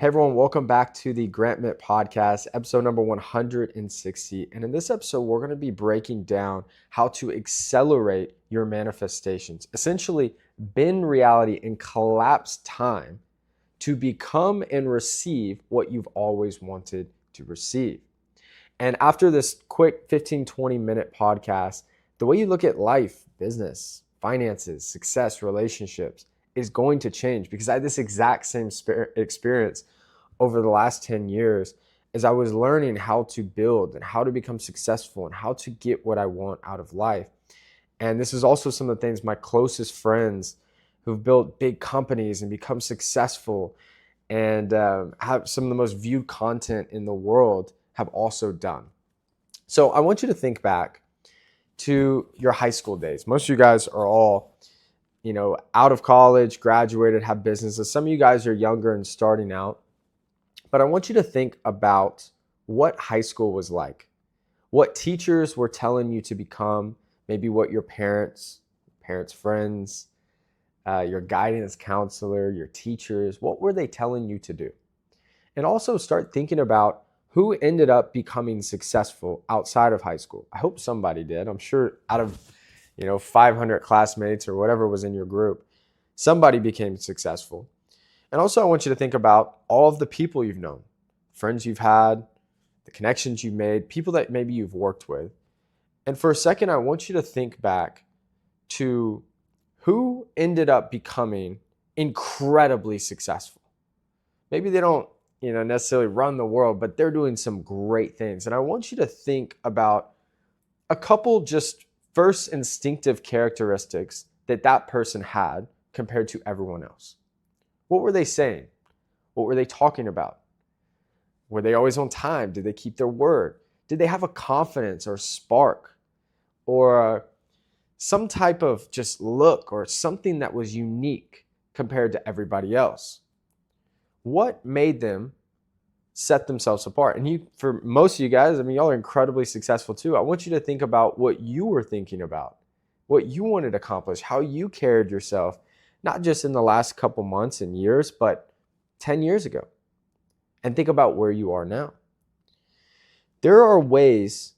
Hey everyone, welcome back to the Grant Mitt Podcast, episode number 160. And in this episode, we're going to be breaking down how to accelerate your manifestations, essentially bend reality and collapse time to become and receive what you've always wanted to receive. And after this quick 15-20 minute podcast, the way you look at life, business, finances, success, relationships is going to change, because I had this exact same experience over the last 10 years as I was learning how to build and how to become successful and how to get what I want out of life. And this is also some of the things my closest friends who've built big companies and become successful and have some of the most viewed content in the world have also done. So I want you to think back to your high school days. Most of you guys are all, out of college, graduated, have businesses. Some of you guys are younger and starting out. But I want you to think about what high school was like, what teachers were telling you to become, maybe what your parents, friends, your guidance counselor, your teachers, what were they telling you to do? And also start thinking about who ended up becoming successful outside of high school. I hope somebody did. I'm sure out of 500 classmates or whatever was in your group, somebody became successful. And also I want you to think about all of the people you've known, friends you've had, the connections you've made, people that maybe you've worked with. And for a second, I want you to think back to who ended up becoming incredibly successful. Maybe they don't, necessarily run the world, but they're doing some great things. And I want you to think about a couple just first instinctive characteristics that person had compared to everyone else. What were they saying? What were they talking about? Were they always on time? Did they keep their word? Did they have a confidence or spark or some type of just look or something that was unique compared to everybody else? What made them set themselves apart? And for most of you guys, y'all are incredibly successful too. I want you to think about what you were thinking about, what you wanted to accomplish, how you carried yourself, not just in the last couple months and years, but 10 years ago. And think about where you are now. There are ways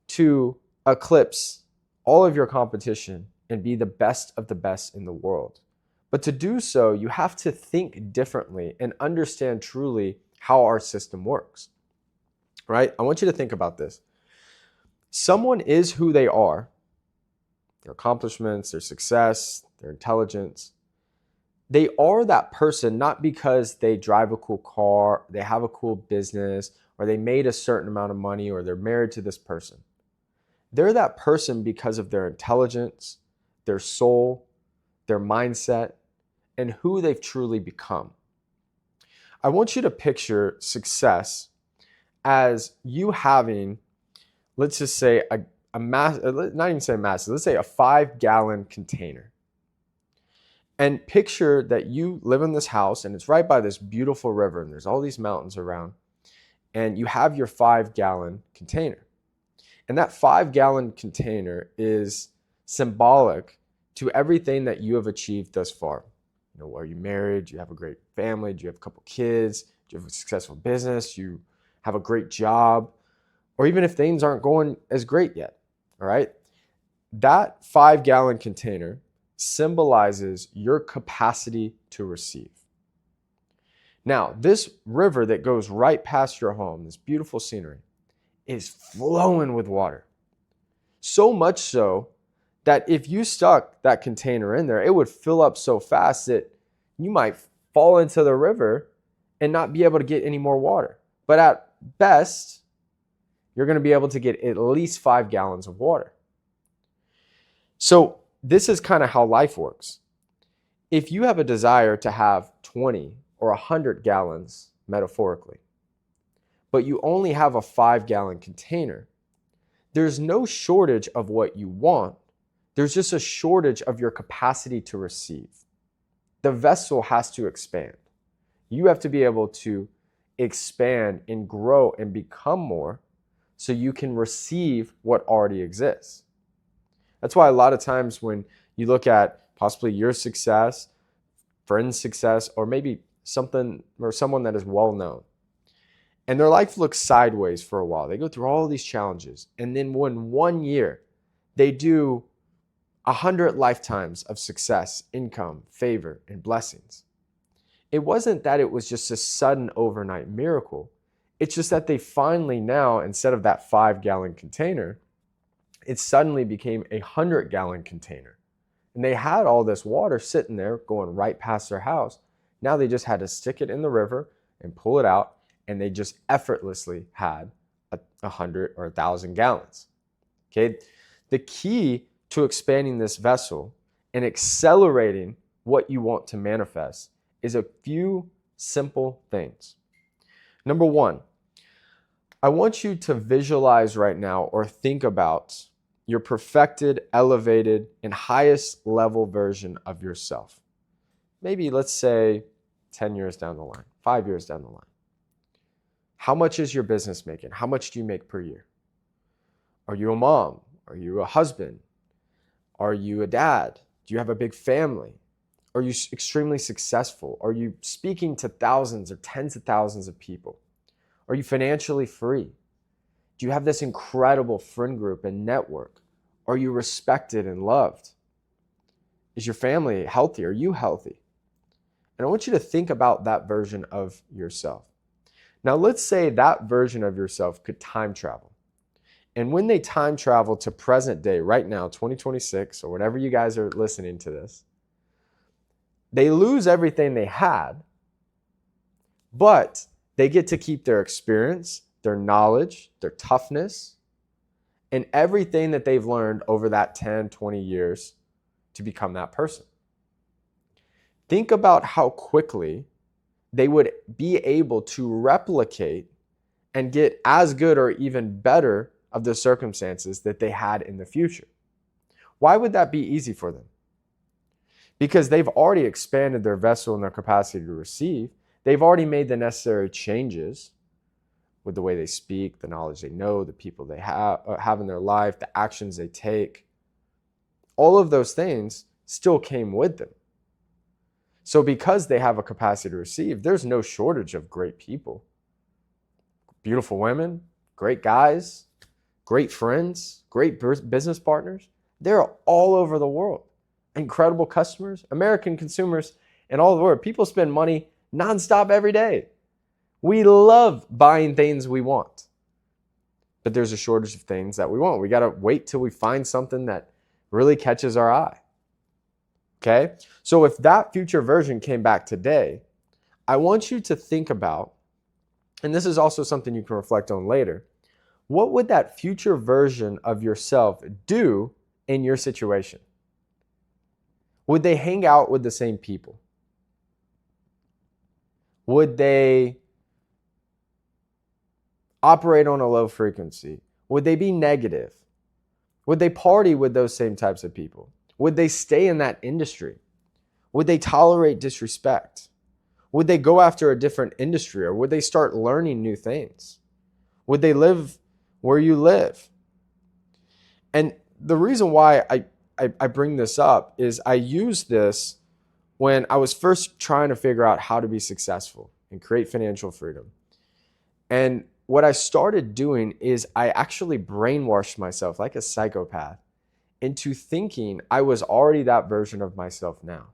to eclipse all of your competition and be the best of the best in the world. But to do so, you have to think differently and understand truly how our system works, right? I want you to think about this. Someone is who they are, their accomplishments, their success, their intelligence. They are that person not because they drive a cool car, they have a cool business, or they made a certain amount of money, or they're married to this person. They're that person because of their intelligence, their soul, their mindset, and who they've truly become. I want you to picture success as you having, let's just say a not even say massive, let's say a 5-gallon container. And picture that you live in this house and it's right by this beautiful river and there's all these mountains around, and you have your 5-gallon container. And that 5-gallon container is symbolic to everything that you have achieved thus far. Are you married? Do you have a great family? Do you have a couple kids? Do you have a successful business? Do you have a great job? Or even if things aren't going as great yet, all right? That 5-gallon container symbolizes your capacity to receive. Now, this river that goes right past your home, this beautiful scenery, is flowing with water. So much so that if you stuck that container in there, it would fill up so fast that you might fall into the river and not be able to get any more water. But at best, you're going to be able to get at least 5 gallons of water. So this is kind of how life works. If you have a desire to have 20 or 100 gallons, metaphorically, but you only have a 5-gallon container, there's no shortage of what you want. There's just a shortage of your capacity to receive. The vessel has to expand. You have to be able to expand and grow and become more so you can receive what already exists. That's why a lot of times when you look at possibly your success, friends' success, or maybe something or someone that is well known. And their life looks sideways for a while. They go through all of these challenges. And then when 1 year, they do 100 lifetimes of success, income, favor, and blessings. It wasn't that it was just a sudden overnight miracle. It's just that they finally now, instead of that 5-gallon container, it suddenly became a 100-gallon container. And they had all this water sitting there going right past their house. Now they just had to stick it in the river and pull it out, and they just effortlessly had 100 or 1,000 gallons. Okay? The key to expanding this vessel and accelerating what you want to manifest is a few simple things. Number one, I want you to visualize right now or think about your perfected, elevated, and highest level version of yourself. Maybe let's say 10 years down the line, 5 years down the line. How much is your business making? How much do you make per year? Are you a mom? Are you a husband? Are you a dad? Do you have a big family? Are you extremely successful? Are you speaking to thousands or tens of thousands of people? Are you financially free? Do you have this incredible friend group and network? Are you respected and loved? Is your family healthy? Are you healthy? And I want you to think about that version of yourself. Now, let's say that version of yourself could time travel. And when they time travel to present day, right now, 2026, or whenever you guys are listening to this, they lose everything they had, but they get to keep their experience, their knowledge, their toughness, and everything that they've learned over that 10, 20 years to become that person. Think about how quickly they would be able to replicate and get as good or even better of the circumstances that they had in the future. Why would that be easy for them? Because they've already expanded their vessel and their capacity to receive. They've already made the necessary changes with the way they speak, the knowledge they know, the people they have in their life, the actions they take. All of those things still came with them. So because they have a capacity to receive, there's no shortage of great people. Beautiful women, great guys, great friends, great business partners. They're all over the world. Incredible customers, American consumers, and all over the world. People spend money nonstop every day. We love buying things we want. But there's a shortage of things that we want. We got to wait till we find something that really catches our eye. Okay? So if that future version came back today, I want you to think about, and this is also something you can reflect on later, what would that future version of yourself do in your situation? Would they hang out with the same people? Would they operate on a low frequency? Would they be negative? Would they party with those same types of people? Would they stay in that industry? Would they tolerate disrespect? Would they go after a different industry, or would they start learning new things? Would they live where you live? And the reason why I bring this up is I used this when I was first trying to figure out how to be successful and create financial freedom. And what I started doing is I actually brainwashed myself like a psychopath into thinking I was already that version of myself now.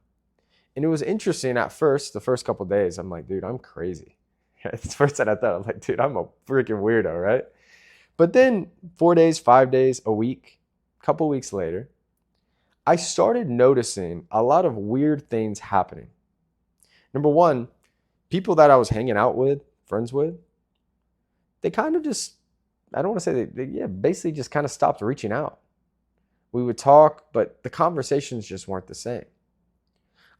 And it was interesting at first, the first couple of days, I'm like, dude, I'm crazy. At first that I thought, I'm like, dude, I'm a freaking weirdo, right? But then 4 days, 5 days, a week, a couple weeks later, I started noticing a lot of weird things happening. Number one, people that I was hanging out with, friends with, they kind of just, I don't want to say they basically just kind of stopped reaching out. We would talk, but the conversations just weren't the same.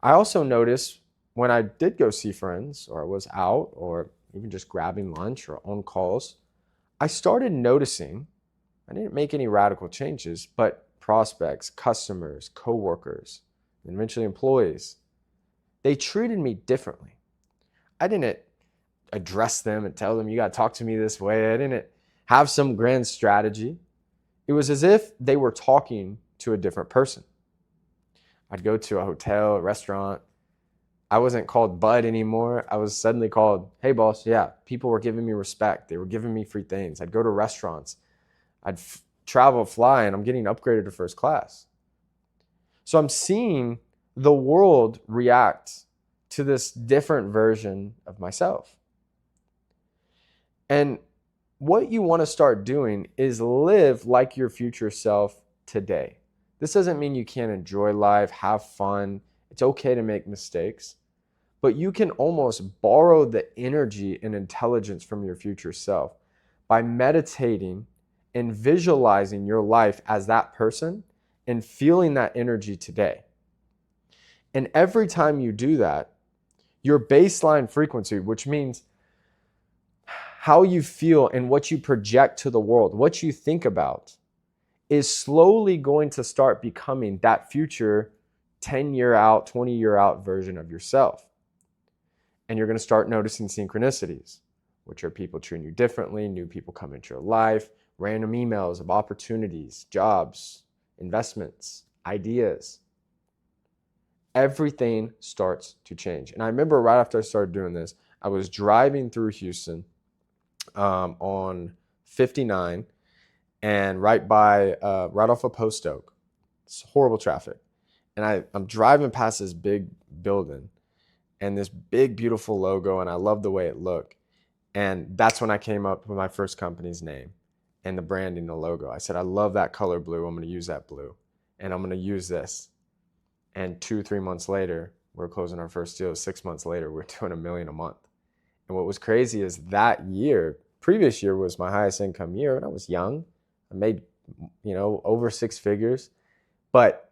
I also noticed when I did go see friends, or I was out, or even just grabbing lunch or on calls, I started noticing, I didn't make any radical changes, but prospects, customers, coworkers, and eventually employees, they treated me differently. I didn't address them and tell them, you got to talk to me this way. I didn't have some grand strategy. It was as if they were talking to a different person. I'd go to a hotel, a restaurant, I wasn't called bud anymore. I was suddenly called, hey boss. Yeah, people were giving me respect. They were giving me free things. I'd go to restaurants. I'd travel, fly, and I'm getting upgraded to first class. So I'm seeing the world react to this different version of myself. And what you want to start doing is live like your future self today. This doesn't mean you can't enjoy life, have fun. It's okay to make mistakes, but you can almost borrow the energy and intelligence from your future self by meditating and visualizing your life as that person and feeling that energy today. And every time you do that, your baseline frequency, which means how you feel and what you project to the world, what you think about, is slowly going to start becoming that future 10-year out, 20-year out version of yourself. And you're going to start noticing synchronicities, which are people treating you differently, new people come into your life, random emails of opportunities, jobs, investments, ideas. Everything starts to change. And I remember right after I started doing this, I was driving through Houston on 59 and right off of Post Oak. It's horrible traffic. And I'm driving past this big building and this big, beautiful logo, and I love the way it looked. And that's when I came up with my first company's name and the branding, the logo. I said, I love that color blue. I'm going to use that blue, and I'm going to use this. And 2-3 months later, we're closing our first deal. 6 months later, we're doing $1 million a month. And what was crazy is that year, previous year was my highest income year, and I was young. I made, over 6 figures. But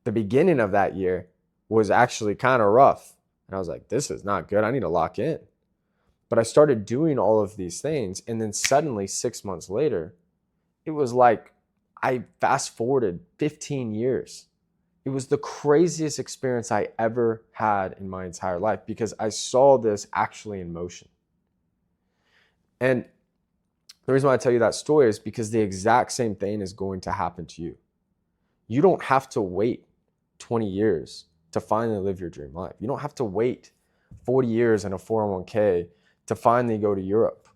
the beginning of that year was actually kind of rough. And I was like, this is not good. I need to lock in. But I started doing all of these things. And then suddenly 6 months later, it was like I fast forwarded 15 years. It was the craziest experience I ever had in my entire life because I saw this actually in motion. And the reason why I tell you that story is because the exact same thing is going to happen to you. You don't have to wait 20 years to finally live your dream life. You don't have to wait 40 years in a 401k to finally go to Europe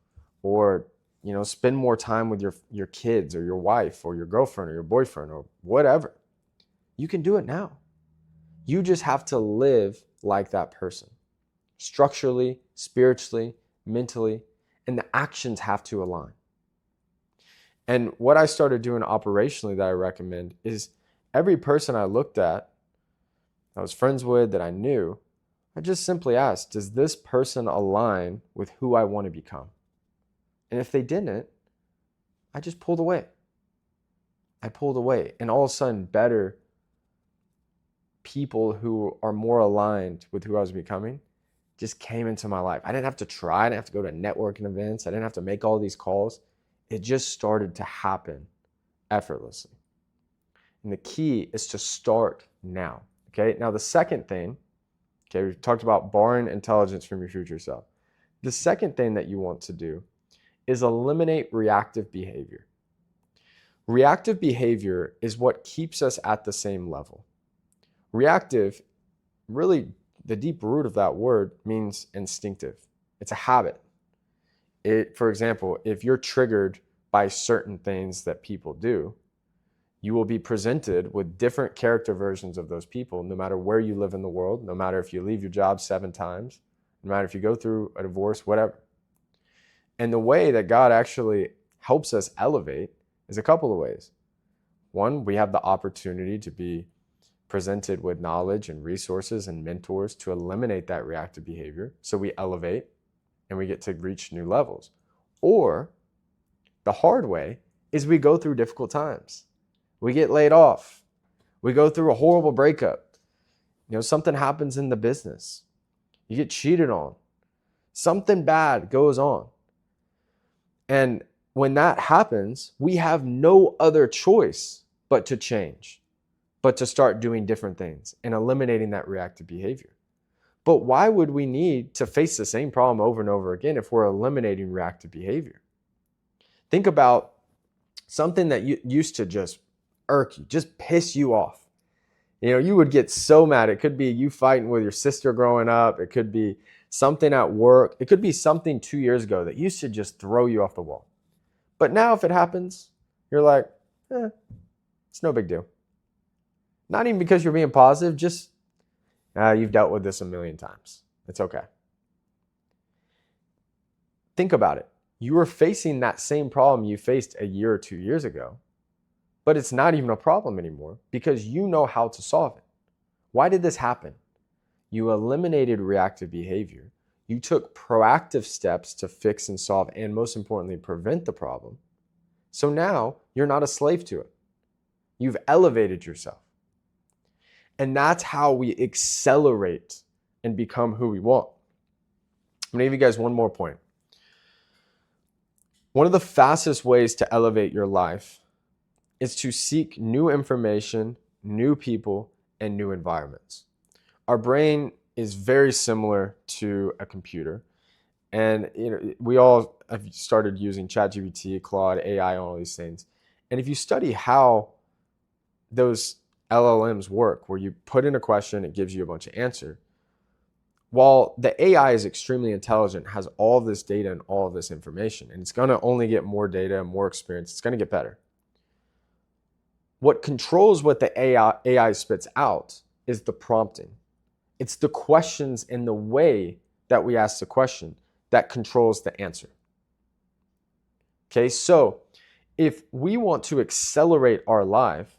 or, spend more time with your kids or your wife or your girlfriend or your boyfriend or whatever. You can do it now. You just have to live like that person, structurally, spiritually, mentally, and the actions have to align. And what I started doing operationally that I recommend is every person I looked at, I was friends with, that I knew, I just simply asked, does this person align with who I want to become? And if they didn't, I just pulled away. I pulled away. And all of a sudden, better people who are more aligned with who I was becoming just came into my life. I didn't have to try. I didn't have to go to networking events. I didn't have to make all these calls. It just started to happen effortlessly. And the key is to start now. Okay. Now, the second thing, we've talked about borrowing intelligence from your future self. The second thing that you want to do is eliminate reactive behavior. Reactive behavior is what keeps us at the same level. Reactive, really, the deep root of that word means instinctive. It's a habit. For example, if you're triggered by certain things that people do, you will be presented with different character versions of those people, no matter where you live in the world, no matter if you leave your job 7 times, no matter if you go through a divorce, whatever. And the way that God actually helps us elevate is a couple of ways. One, we have the opportunity to be presented with knowledge and resources and mentors to eliminate that reactive behavior. So we elevate and we get to reach new levels. Or the hard way is we go through difficult times. We get laid off. We go through a horrible breakup. Something happens in the business. You get cheated on. Something bad goes on. And when that happens, we have no other choice but to change, but to start doing different things and eliminating that reactive behavior. But why would we need to face the same problem over and over again if we're eliminating reactive behavior? Think about something that used to just irk you, just piss you off. You would get so mad. It could be you fighting with your sister growing up. It could be something at work. It could be something 2 years ago that used to just throw you off the wall. But now if it happens, you're like, it's no big deal. Not even because you're being positive, just you've dealt with this a million times. It's okay. Think about it. You were facing that same problem you faced a year or 2 years ago, but it's not even a problem anymore because you know how to solve it. Why did this happen? You eliminated reactive behavior. You took proactive steps to fix and solve, and most importantly, prevent the problem. So now you're not a slave to it. You've elevated yourself. And that's how we accelerate and become who we want. I'm going to give you guys one more point. One of the fastest ways to elevate your life is to seek new information, new people, and new environments. Our brain is very similar to a computer. And we all have started using ChatGPT, Claude, AI, all these things. And if you study how those LLMs work, where you put in a question, it gives you a bunch of answers. While the AI is extremely intelligent, has all of this data and all of this information, and it's going to only get more data and more experience, it's going to get better. What controls what the AI spits out is the prompting. It's the questions and the way that we ask the question that controls the answer. Okay, so if we want to accelerate our life,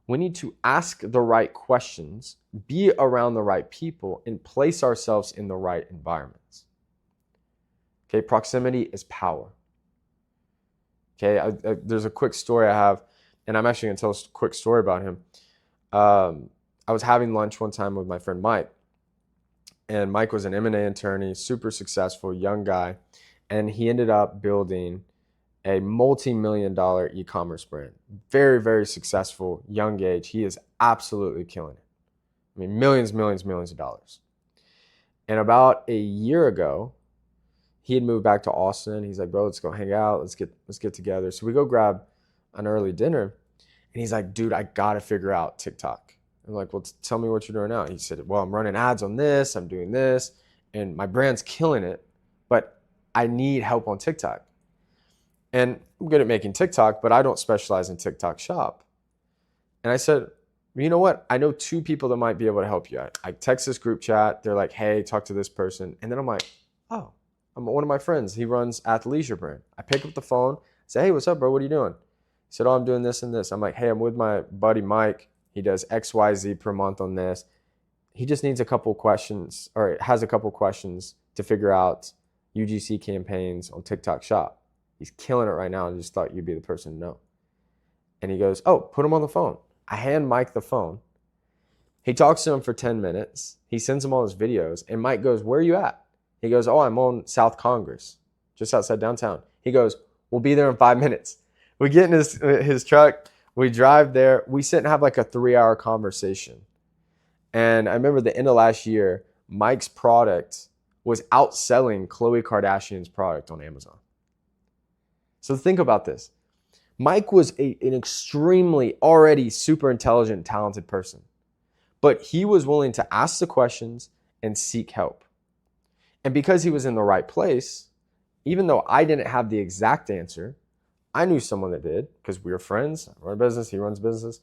we need to ask the right questions, be around the right people, and place ourselves in the right environments. Okay, proximity is power. Okay, there's a quick story I have, and I'm actually going to tell a quick story about him. I was having lunch one time with my friend Mike, and Mike was an M&A attorney, super successful, young guy, and he ended up building a multi-million-dollar e-commerce brand. Very, very successful, young age. He is absolutely killing it. I mean, millions of dollars. And about a year ago, he had moved back to Austin. He's like, bro, let's go hang out. Let's get together. So we go grab an early dinner. And he's like, dude, I got to figure out TikTok. I'm like, well, tell me what you're doing now. He said, well, I'm running ads on this. I'm doing this. And my brand's killing it. But I need help on TikTok. And I'm good at making TikTok, but I don't specialize in TikTok shop. And I said, you know what? I know 2 people that might be able to help you. I text this group chat. They're like, hey, talk to this person. And then I'm like, oh, I'm one of my friends. He runs Athleisure brand. I pick up the phone, say, hey, what's up, bro? What are you doing? He said, oh, I'm doing this and this. I'm like, hey, I'm with my buddy Mike. He does XYZ per month on this. He just needs a couple questions, or has a couple questions to figure out UGC campaigns on TikTok shop. He's killing it right now. I just thought you'd be the person to know. And he goes, oh, put him on the phone. I hand Mike the phone. He talks to him for 10 minutes. He sends him all his videos. And Mike goes, where are you at? He goes, oh, I'm on South Congress, just outside downtown. He goes, we'll be there in 5 minutes. We get in his truck. We drive there. We sit and have like a 3-hour conversation. And I remember the end of last year, Mike's product was outselling Khloe Kardashian's product on Amazon. So think about this. Mike was an extremely already super intelligent, talented person, but he was willing to ask the questions and seek help. And because he was in the right place, even though I didn't have the exact answer, I knew someone that did because we were friends. I run a business, he runs a business.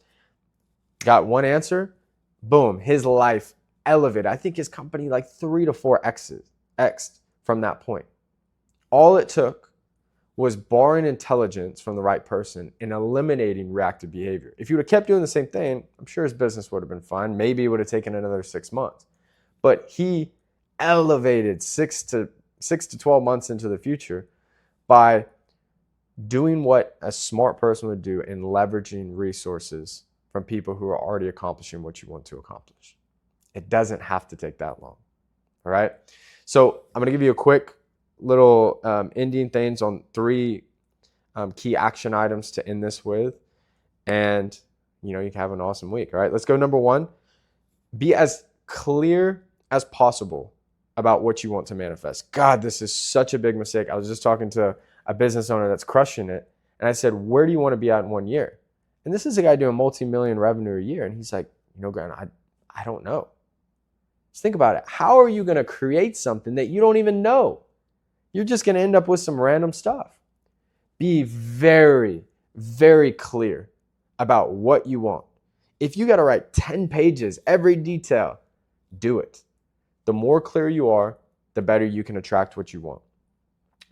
Got one answer, boom, his life elevated. I think his company like 3 to 4 X'd from that point. All it took was borrowing intelligence from the right person and eliminating reactive behavior. If you would have kept doing the same thing, I'm sure his business would have been fine. Maybe it would have taken another 6 months. But he elevated 6 to 12 months into the future by doing what a smart person would do and leveraging resources from people who are already accomplishing what you want to accomplish. It doesn't have to take that long. All right. So I'm going to give you a quick little ending things on 3 key action items to end this with. And, you can have an awesome week. All right, let's go. Number 1, be as clear as possible about what you want to manifest. God, this is such a big mistake. I was just talking to a business owner that's crushing it. And I said, where do you want to be at in 1 year? And this is a guy doing multi-million revenue a year. And he's like, Grant, I don't know. Just think about it. How are you going to create something that you don't even know? You're just going to end up with some random stuff. Be very, very clear about what you want. If you got to write 10 pages, every detail, do it. The more clear you are, the better you can attract what you want.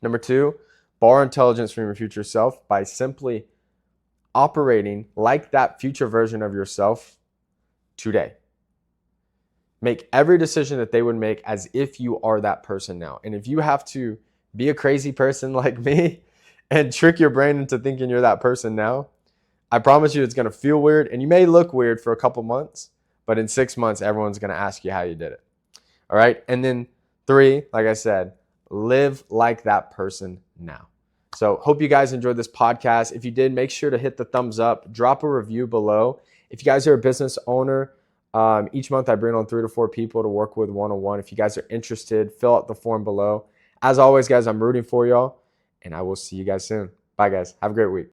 Number 2, borrow intelligence from your future self by simply operating like that future version of yourself today. Make every decision that they would make as if you are that person now. And if you have to be a crazy person like me and trick your brain into thinking you're that person now, I promise you it's going to feel weird, and you may look weird for a couple months, but in 6 months, everyone's going to ask you how you did it. All right. And then 3, like I said, live like that person now. So hope you guys enjoyed this podcast. If you did, make sure to hit the thumbs up, drop a review below. If you guys are a business owner, each month I bring on 3 to 4 people to work with one-on-one. If you guys are interested, fill out the form below. As always, guys, I'm rooting for y'all, and I will see you guys soon. Bye, guys. Have a great week.